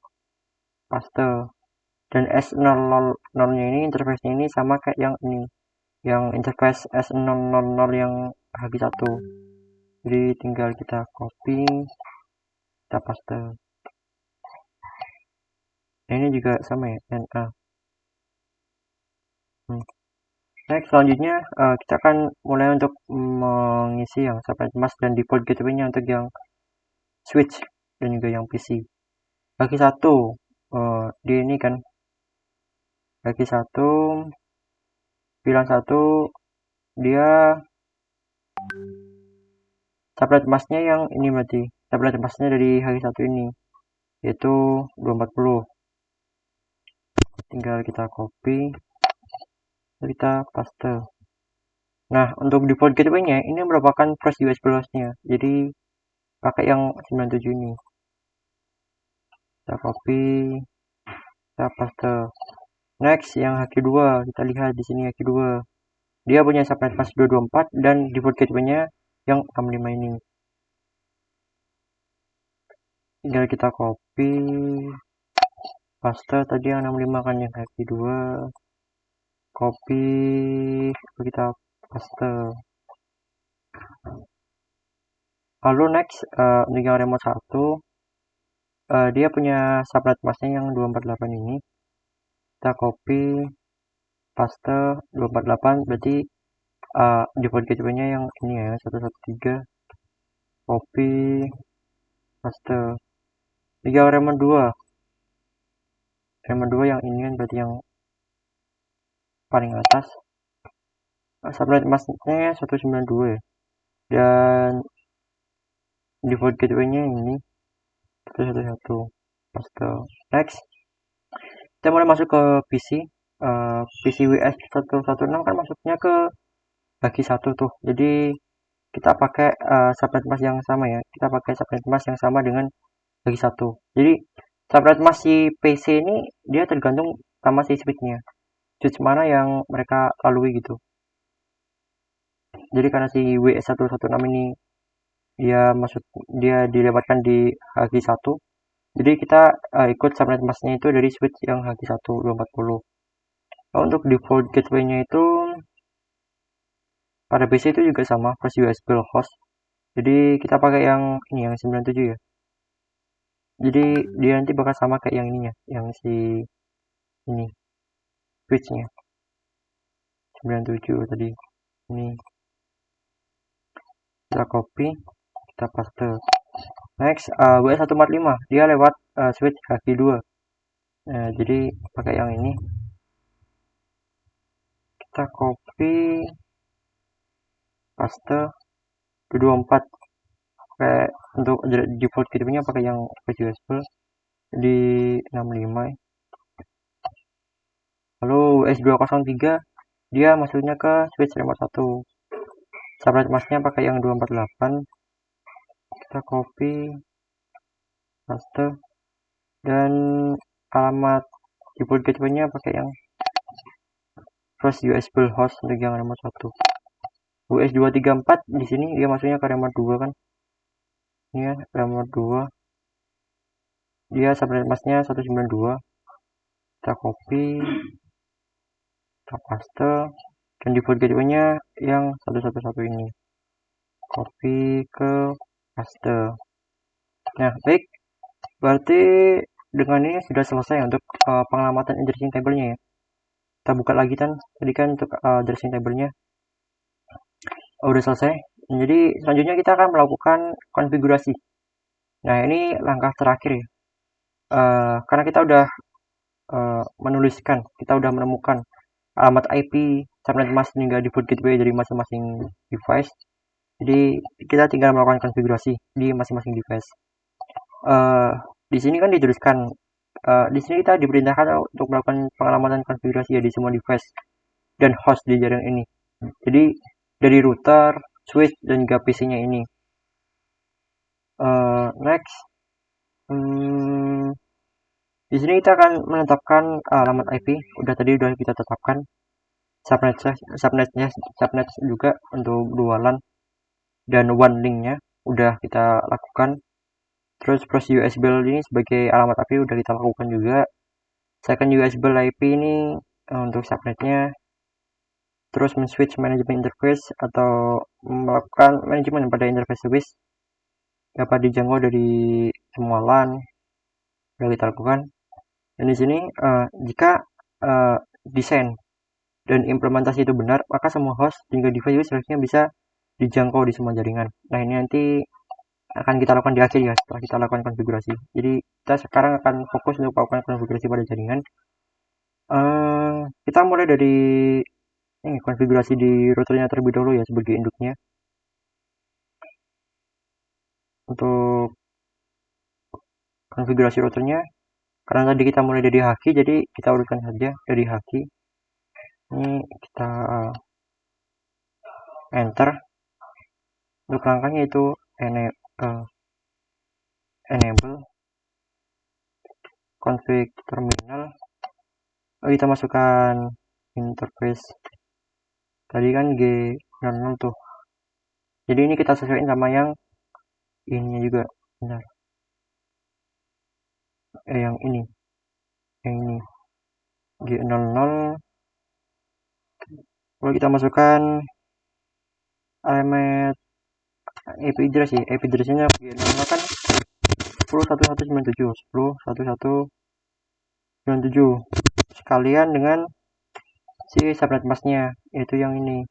paste. Dan S00-nya ini interface-nya ini sama kayak yang ini, yang interface S000 yang H1. Jadi tinggal kita copy, kita paste. Nah, ini juga sama ya, NA. Next, selanjutnya kita akan mulai untuk mengisi yang subnet mask dan default gateway-nya untuk yang switch dan juga yang PC. Bagi satu di ini kan, bagi satu bilang satu dia subnet mask-nya yang ini, berarti subnet mask-nya dari H1 ini yaitu 240. Tinggal kita copy, kita paste. Nah, untuk default gateway-nya ini merupakan fresh USB host-nya, jadi pakai yang 97 ini. Kita copy, kita paste. Next, yang H2, kita lihat di sini H2. Dia punya subnet mask 224 dan default gateway-nya yang 65 ini. Tinggal kita copy, paste. Tadi yang 65 kan yang H2. Copy, kita paste. Lalu next, untuk yang remote 1, dia punya subnet mask-nya yang 248 ini. Kita copy, paste 248, berarti default gateway-nya yang ini ya, 113. Copy, paste. Yang remote 2. Remote 2 yang ini kan berarti yang paling atas. Subnet mask-nya 192 ya. Dan default gateway-nya ini 111. Paste. Next, kita mulai masuk ke PC. PC WS 116 kan masuknya ke bagi 1 tuh. Jadi kita pakai subnet mask yang sama ya. Kita pakai subnet mask yang sama dengan bagi satu. Jadi subnet mask si PC ini dia tergantung sama si switchnya. Switch mana yang mereka lalui gitu. Jadi karena si WS116 ini dia dilewatkan di HG1. Jadi kita ikut subnet masknya itu dari switch yang HG1 240. Lalu untuk default gateway-nya itu pada PC itu juga sama, plus USB host. Jadi kita pakai yang ini yang 97 ya. Jadi dia nanti bakal sama kayak yang ininya, yang si ini switchnya 97 tadi. Ini kita copy, kita paste. Next WS145 dia lewat switch HG2. Nah, jadi pakai yang ini. Kita copy, paste 224. Pakai untuk default gateway-nya pakai yang USB di 65. Lalu S203 dia masuknya ke switch remote 1. Subnet masknya pakai yang 248. Kita copy, paste, dan alamat default gateway-nya pakai yang first USB host untuk yang remote 1. US234 di sini dia masuknya ke remote 2 kan. Ini ya, remote 2. Dia subnet masknya 192. Kita copy, kita paste, dan default gateway-nya yang 111 ini. Copy ke paste. Nah, baik. Berarti dengan ini sudah selesai untuk pengamatan addressing table-nya ya. Kita buka lagi kan. Tadi kan untuk addressing table-nya udah selesai. Jadi selanjutnya kita akan melakukan konfigurasi. Nah, ini langkah terakhir ya. Karena kita udah menuliskan, kita udah menemukan alamat IP, subnet mask hingga default gateway dari masing-masing device. Jadi kita tinggal melakukan konfigurasi di masing-masing device. Di sini kan dituliskan, di sini kita diperintahkan untuk melakukan pengamatan konfigurasi ya di semua device dan host di jaringan ini. Jadi dari router, switch, dan juga PC-nya ini. Next, di sini kita akan menetapkan alamat IP. Udah kita tetapkan. Subnet juga untuk 2 LAN dan 1 link-nya udah kita lakukan. Terus first USB ini sebagai alamat IP udah kita lakukan juga. Second USB IP ini untuk subnetnya. Terus men-switch management interface atau melakukan manajemen pada interface switch dapat dijangkau dari semua LAN udah kita lakukan. Dan di sini jika desain dan implementasi itu benar, maka semua host hingga device seharusnya bisa dijangkau di semua jaringan. Nah, ini nanti akan kita lakukan di akhir ya setelah kita lakukan konfigurasi. Jadi kita sekarang akan fokus untuk melakukan konfigurasi pada jaringan. Kita mulai dari konfigurasi di routernya terlebih dahulu ya sebagai induknya. Untuk konfigurasi routernya, karena tadi kita mulai dari haki, jadi kita urutkan saja dari haki. Ini kita enter. Untuk langkahnya itu enable config terminal. Kita masukkan interface. Tadi kan G00 tuh. Jadi ini kita sesuaikan sama yang ininya juga. Benar. Yang ini. G00. Lalu kita masukkan alamat IP address ya. IP address-nya G00 kan 10.1197 10.1197 sekalian dengan si subnet masknya yaitu yang ini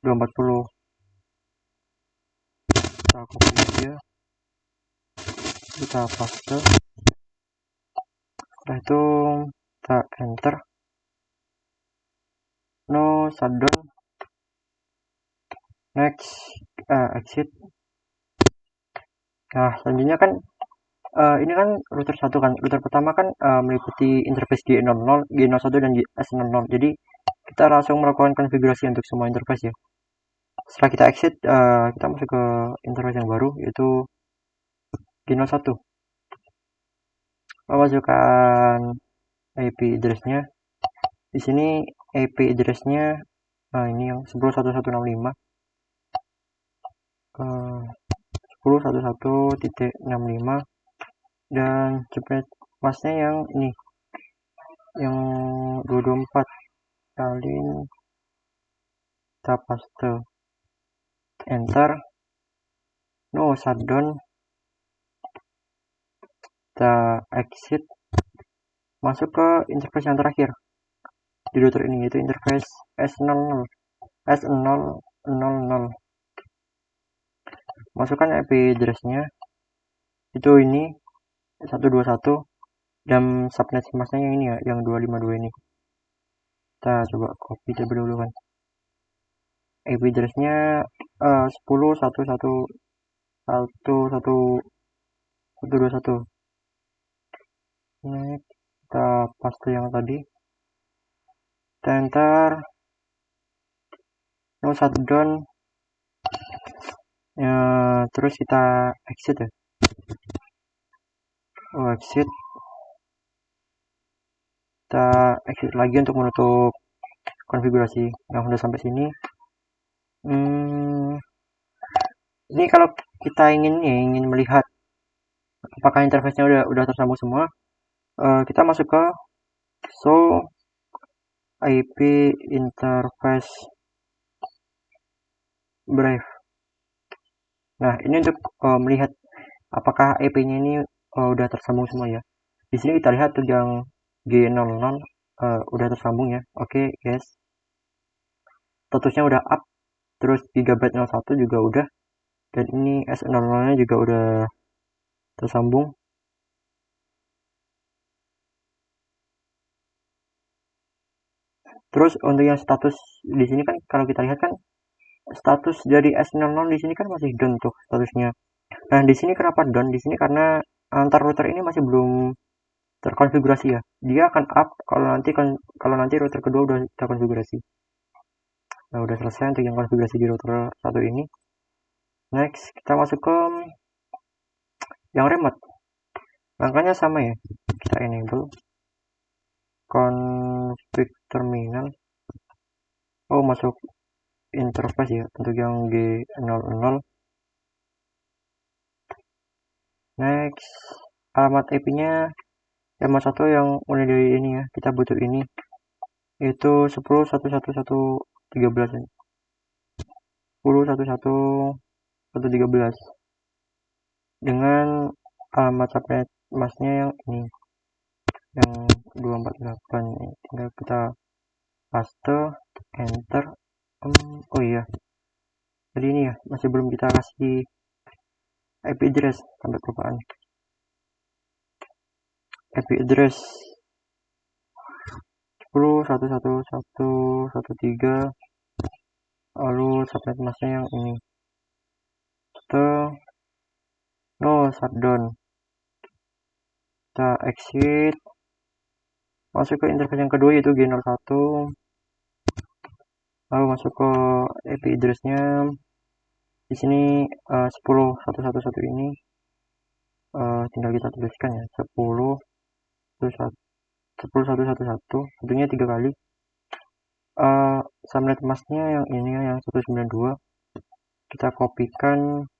240. Kita copy aja, kita paste, setelah itu kita enter, no shutdown, next, exit. Nah, selanjutnya kan ini kan router 1 kan. Router pertama kan meliputi interface G00, G01 dan S00. Jadi kita langsung melakukan konfigurasi untuk semua interface ya. Setelah kita exit, kita masuk ke interface yang baru, yaitu G01. Masukkan IP address-nya. Di sini IP address-nya ini yang 10.1165 10.11.65 dan subnet masknya yang ini yang 224 kali kita paste, enter, no shutdown, kita exit, masuk ke interface yang terakhir di router ini, yaitu interface S00. Masukkan IP address-nya, itu ini 121, dan subnet masknya yang ini ya, yang 252 ini. Kita coba copy terlebih dahulu kan. IP address-nya 10.121.121. Ini kita paste yang tadi, kita enter, no shutdown, ya, terus kita exit ya. Exit, kita exit lagi untuk menutup konfigurasi yang sudah sampai sini. Ini kalau kita ingin melihat apakah interface-nya udah tersambung semua, kita masuk ke show IP interface brief. Nah, ini untuk melihat apakah IP-nya ini udah tersambung semua ya. Di sini kita lihat tuh yang G00 udah tersambung ya. Oke, yes. Statusnya udah up. Terus gigabyte 01 juga udah. Dan ini S00-nya juga udah tersambung. Terus untuk yang status di sini kan kalau kita lihat kan status dari S00 di sini kan masih down tuh statusnya. Nah, di sini kenapa down? Di sini karena antar router ini masih belum terkonfigurasi ya. Dia akan up kalau nanti router kedua udah terkonfigurasi. Nah, udah selesai untuk yang konfigurasi di router satu ini. Next, kita masuk ke yang remote. Langkahnya sama ya. Kita enable config terminal. Masuk interface ya untuk yang G00. Next, alamat IP-nya yang satu yang mulai dari ini ya, kita butuh ini, yaitu 10.111.13 ya. 10.111.13 dengan alamat subnet masknya yang ini, yang 248. Tinggal kita paste, enter. Oh iya, jadi ini ya, masih belum kita kasih IP address, sampai kelupaan. IP address 10.111.113, lalu subnet masknya yang ini, no shutdown, kita exit, masuk ke interface yang kedua yaitu G01, lalu masuk ke IP address-nya. Di sini 10.111 ini tinggal kita tuliskan ya, 10.111, satunya 3 kali. Subnet masknya yang ini ya, yang 192, kita kopikan,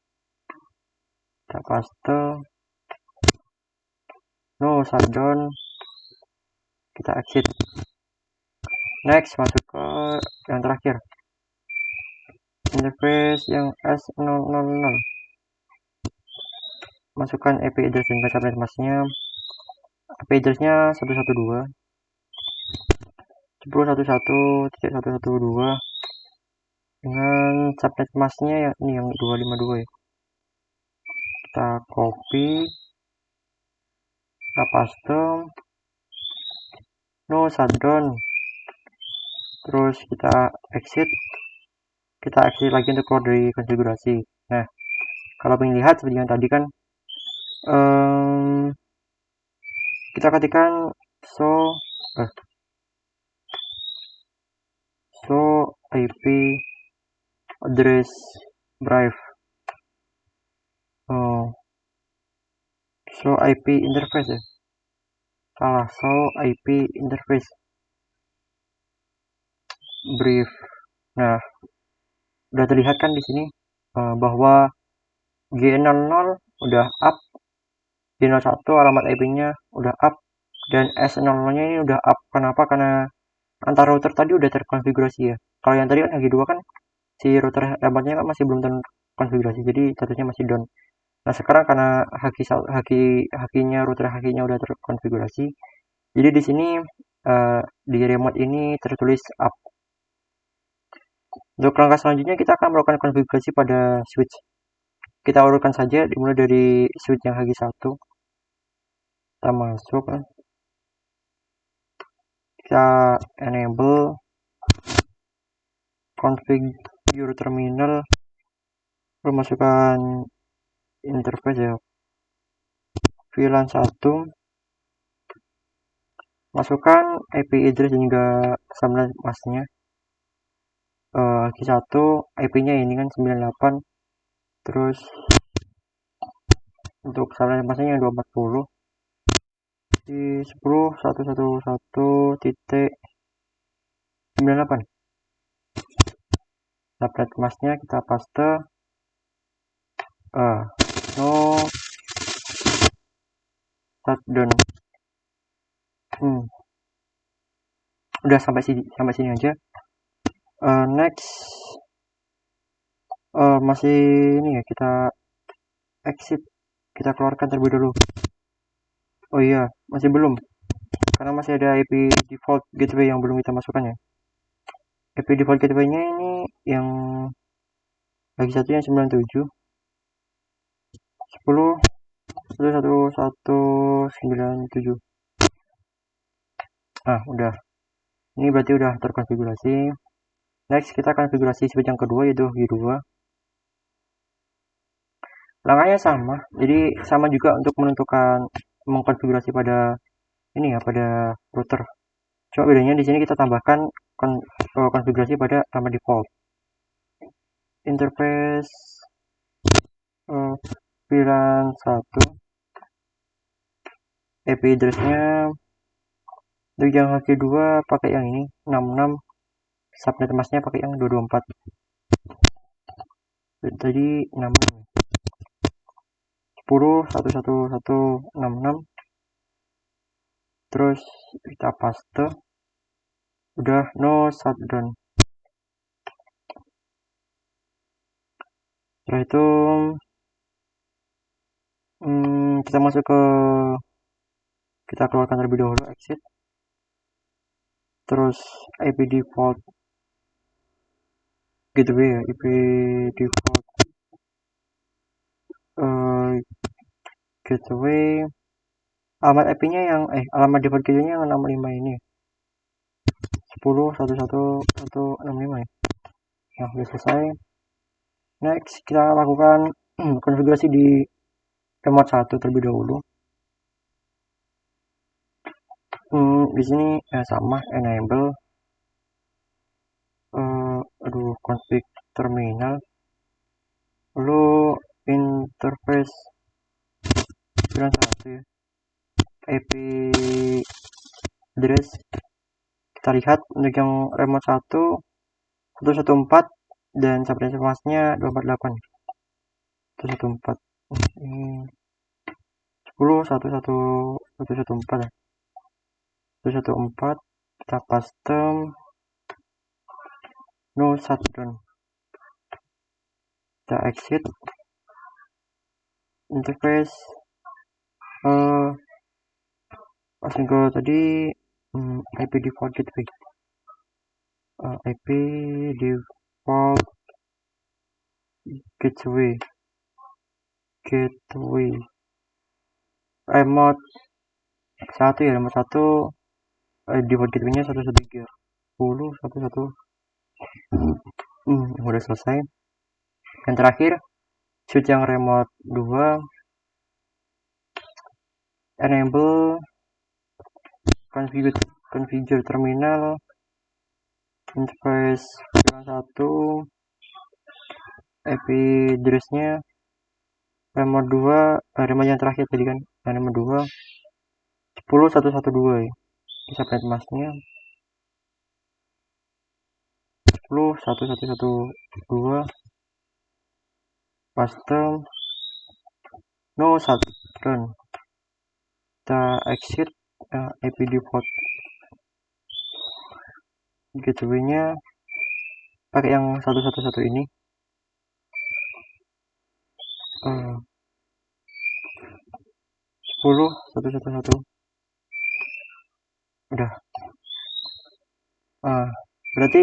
kita paste, no shutdown, kita exit. Next, masuk ke yang terakhir, interface yang S000. Masukkan IP address dan subnet masknya. IP address-nya 112, 10.111.112 dengan subnet masknya ya, ini yang 252 ya. Kita copy, kita paste, no shutdown, terus kita exit lagi untuk keluar dari konfigurasi. Nah, kalau ingin lihat seperti yang tadi kan, kita ketikkan show IP address Brave. Oh, show IP interface ya. Salah, show IP interface brief. Nah, udah terlihat kan di sini bahwa G00 udah up, G01 alamat IP-nya udah up, dan S00-nya ini udah up. Kenapa? Karena antar router tadi udah terkonfigurasi ya. Kalau yang tadi kan H2 kan si router alamatnya kan masih belum terkonfigurasi, jadi statusnya masih down. Nah, sekarang karena haki-nya router haki-nya udah terkonfigurasi, jadi di sini di remote ini tertulis up. Untuk langkah selanjutnya kita akan melakukan konfigurasi pada switch. Kita urutkan saja dimulai dari switch yang H1. Kita masuk, kita enable configure terminal, lalu masukkan interface ya, VLAN 1, masukkan IP address dan juga subnet masknya. H1 IP-nya ini kan 98, terus untuk subnet masknya yang 240 di 10.111.98. Subnet masknya kita paste, no shutdown. Udah sampai sini aja. Next, masih ini ya, kita exit, kita keluarkan terlebih dulu. Oh iya, masih belum, karena masih ada IP default gateway yang belum kita masukkan ya. IP default gateway-nya ini yang lagi satu yang 97 10 11197. Nah, udah. Ini berarti udah terkonfigurasi. Next, kita akan konfigurasi switch yang kedua, yaitu H2. Langkahnya sama, jadi sama juga untuk menentukan mengkonfigurasi pada ini ya, pada router. Cuma bedanya di sini kita tambahkan konfigurasi pada nama default. Interface VLAN 1, IP address-nya untuk yang H2 pakai yang ini 66, subnet masknya pakai yang 224. Tadi 66 10.111.66, terus kita paste, udah no shutdown. Setelah itu kita masuk ke, kita keluarkan terlebih dahulu, exit, terus IP default gateway ya, IP default gateway, alamat IP-nya yang alamat default gateway-nya yang 65 ini, 10.111.165 ya. Nah, udah selesai. Next, kita lakukan konfigurasi di remote 1 terlebih dahulu. Di sini sama, enable config terminal, lalu interface VLAN 1 ya, IP address. Kita lihat untuk yang remote 1 114 dan subnet masknya 248. 114 ini 10.111.114 ya. 114 kita paste, no shutdown. Kita exit, interface langsung ke tadi IP default gateway, IP default gateway remote 1 ya, remote 1 default gateway-nya 113.10.1.1. Udah selesai. Yang terakhir, switch yang remote 2, enable configure terminal, interface VLAN 1, IP address-nya remote 2, remote yang terakhir tadi kan, remote 2 10.112 ya. Subnet masknya 10.112 custom no shutdown. Kita exit IP default gateway-nya pakai yang 111 ini. 10.111 udah. Berarti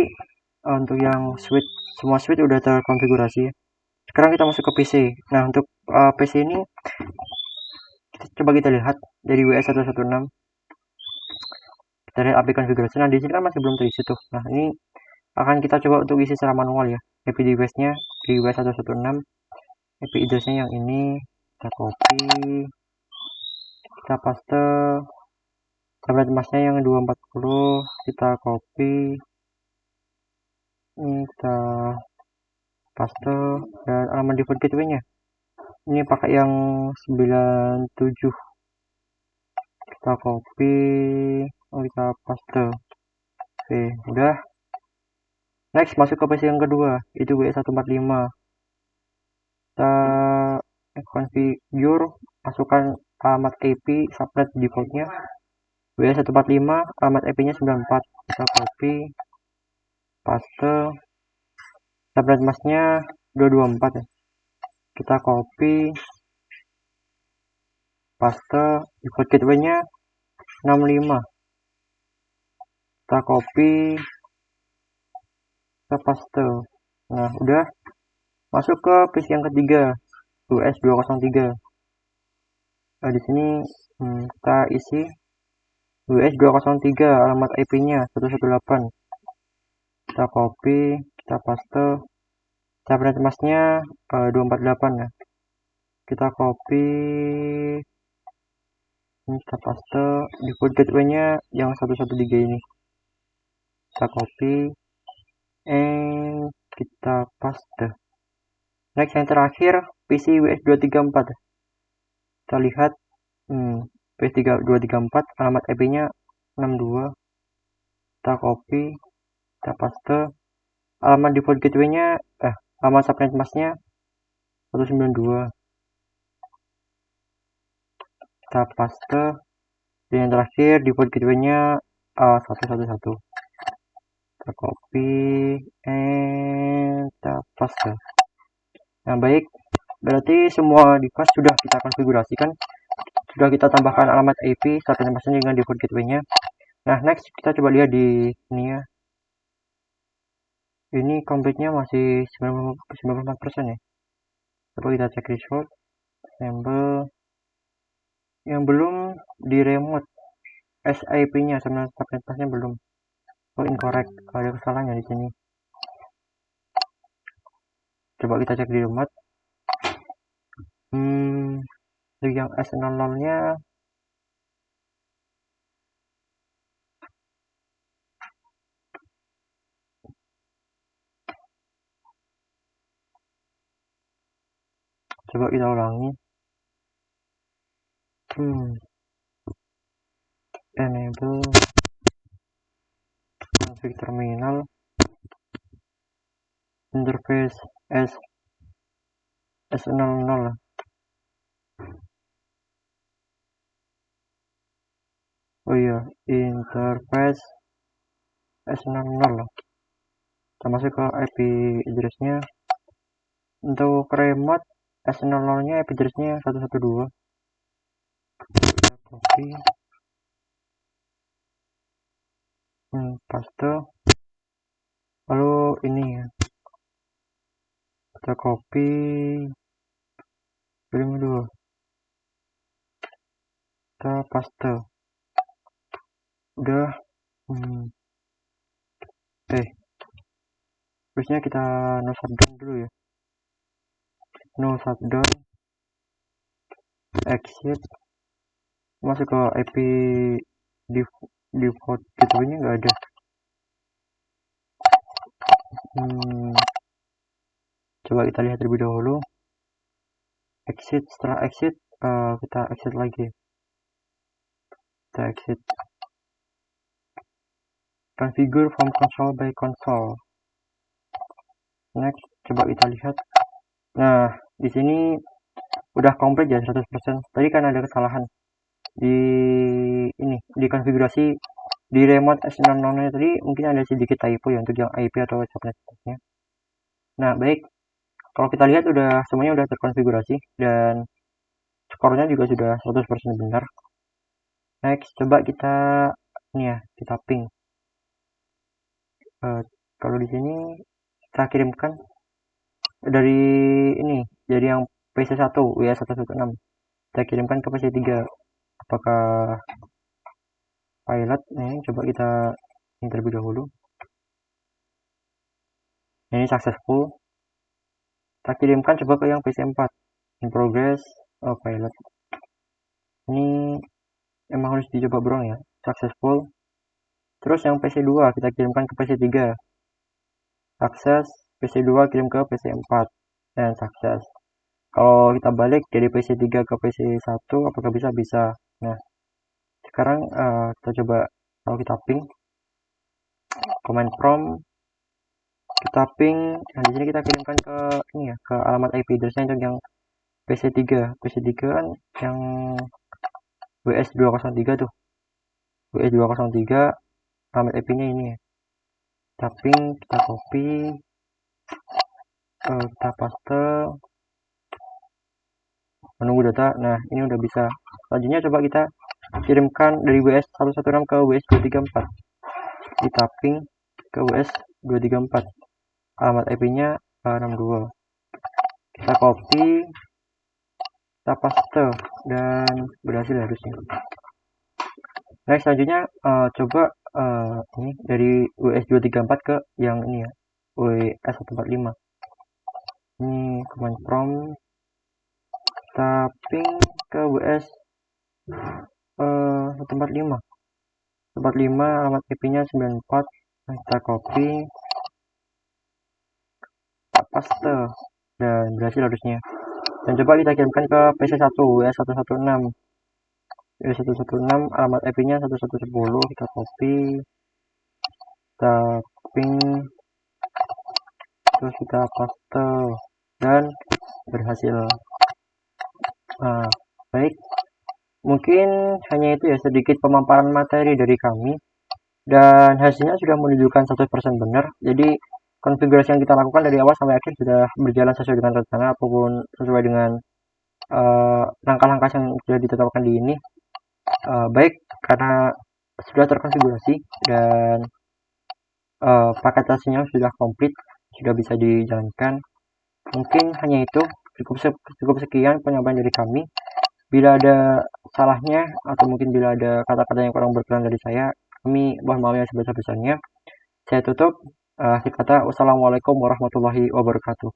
untuk yang switch, semua switch udah terkonfigurasi ya. Sekarang kita masuk ke PC. Nah, untuk PC ini coba kita lihat dari WS116. Kita lihat API konfigurasi. Nah, di sini kan masih belum terisi tuh. Nah, ini akan kita coba untuk isi secara manual ya. IP device-nya di WS116. IP address-nya yang ini. Kita copy. Kita paste. Subnet masknya yang 240. Kita copy. Ini kita paste. Dan alamat default gateway-nya. Ini pakai yang 97. Kita copy. Kita paste. Oke, udah. Next, masuk ke PC yang kedua. Itu W145. Kita configure, masukkan alamat IP subnet defaultnya W145, alamat IP-nya 94. Kita copy, paste, subnet masknya 224 ya. Kita copy, paste, default gateway-nya 65. Kita copy, kita paste. Nah, udah. Masuk ke PC yang ketiga, WS203. Nah, di sini kita isi WS203, alamat IP-nya 118. Kita copy, kita paste. Subnet masknya 248 ya. Kita copy, ini kita paste. Default gateway-nya yang 113 ini. Kita copy, and kita paste. Next, yang terakhir PC WS234. Kita lihat WS234, alamat IP-nya 62. Kita copy, kita paste. Alamat default gateway-nya alamat subnet masknya 192. Kita paste. Dan yang terakhir default gateway-nya 111. Kita copy and kita paste. Nah, baik, berarti semua device sudah kita konfigurasikan, sudah kita tambahkan alamat IP subnet masknya dengan default gateway-nya. Nah, next kita coba lihat di sini ya. Ini complete-nya masih 94% ya. Coba kita cek result, assemble. Yang belum di remote SIP-nya sama subnet masknya belum. Oh, incorrect. Ada kesalahannya di sini. Coba kita cek di remote. Yang S00-nya coba kita ulangi. Enable config terminal interface S00. Oh iya, interface S00. Kita masuk ke IP address-nya. Untuk remote S00-nya IP address-nya 112. Kita copy, paste. Lalu ini ya, kita copy 52. Kita paste. Udah. Terusnya kita no shutdown dulu ya. No shutdown, exit, masuk ke IP default gateway-nya nggak ada. coba kita lihat terlebih dahulu. Exit, setelah exit kita exit lagi. Kita exit. Configure from console by console. Next, coba kita lihat. Nah, di sini udah komplit ya 100%. Tadi kan ada kesalahan di ini, di konfigurasi di remote S60 nya tadi mungkin ada sedikit typo ya untuk yang IP atau subnetnya. Nah, baik. Kalau kita lihat semuanya udah terkonfigurasi dan skornya juga sudah 100% benar. Next, coba kita ini ya, kita ping. Kalau di sini kita kirimkan dari ini, jadi yang PC1 WS116 kita kirimkan ke PC3. Apakah pilot? Nih, coba kita terlebih dahulu. Ini successful. Kita kirimkan coba ke yang PC4. In progress. Oh, pilot. Ini emang harus dicoba bro ya. Successful. Terus yang PC2 kita kirimkan ke PC3. Sukses. PC2 kirim ke PC4 dan sukses. Kalau kita balik dari PC3 ke PC1 apakah bisa? Bisa. Nah, sekarang kita coba kalau kita ping command prompt, kita ping. Nah, di sini kita kirimkan ke ini ya, ke alamat IP address-nya untuk yang PC3. PC3 kan yang WS203 tuh. WS203 alamat IP-nya ini ya. Kita ping, kita copy, kita paste, menunggu data. Nah, ini udah bisa. Selanjutnya coba kita kirimkan dari WS116 ke WS234. Kita ping ke WS234. Alamat IP-nya 62. Kita copy, kita paste dan berhasil harusnya. Next, selanjutnya coba ini dari WS234 ke yang ini ya, WS145. Ini command prompt, kita ping ke WS 145. 145 alamat IP-nya 94. Nah, kita copy, kita paste dan berhasil harusnya. Dan coba kita kirimkan ke PC1 WS116. WS116 alamat IP-nya 1110. Kita copy, kita ping, terus kita paste dan berhasil. Baik, mungkin hanya itu ya sedikit pemaparan materi dari kami, dan hasilnya sudah menunjukkan 100% benar. Jadi konfigurasi yang kita lakukan dari awal sampai akhir sudah berjalan sesuai dengan rencana ataupun sesuai dengan langkah-langkah yang sudah ditetapkan di ini. Baik, karena sudah terkonfigurasi dan paket hasilnya sudah komplit, sudah bisa dijalankan. Mungkin hanya itu, cukup sekian penyampaian dari kami. Bila ada salahnya atau mungkin bila ada kata-kata yang kurang berkenan dari saya, kami mohon maaf yang sebesar-besarnya. Saya tutup. Akhir kata, wassalamualaikum warahmatullahi wabarakatuh.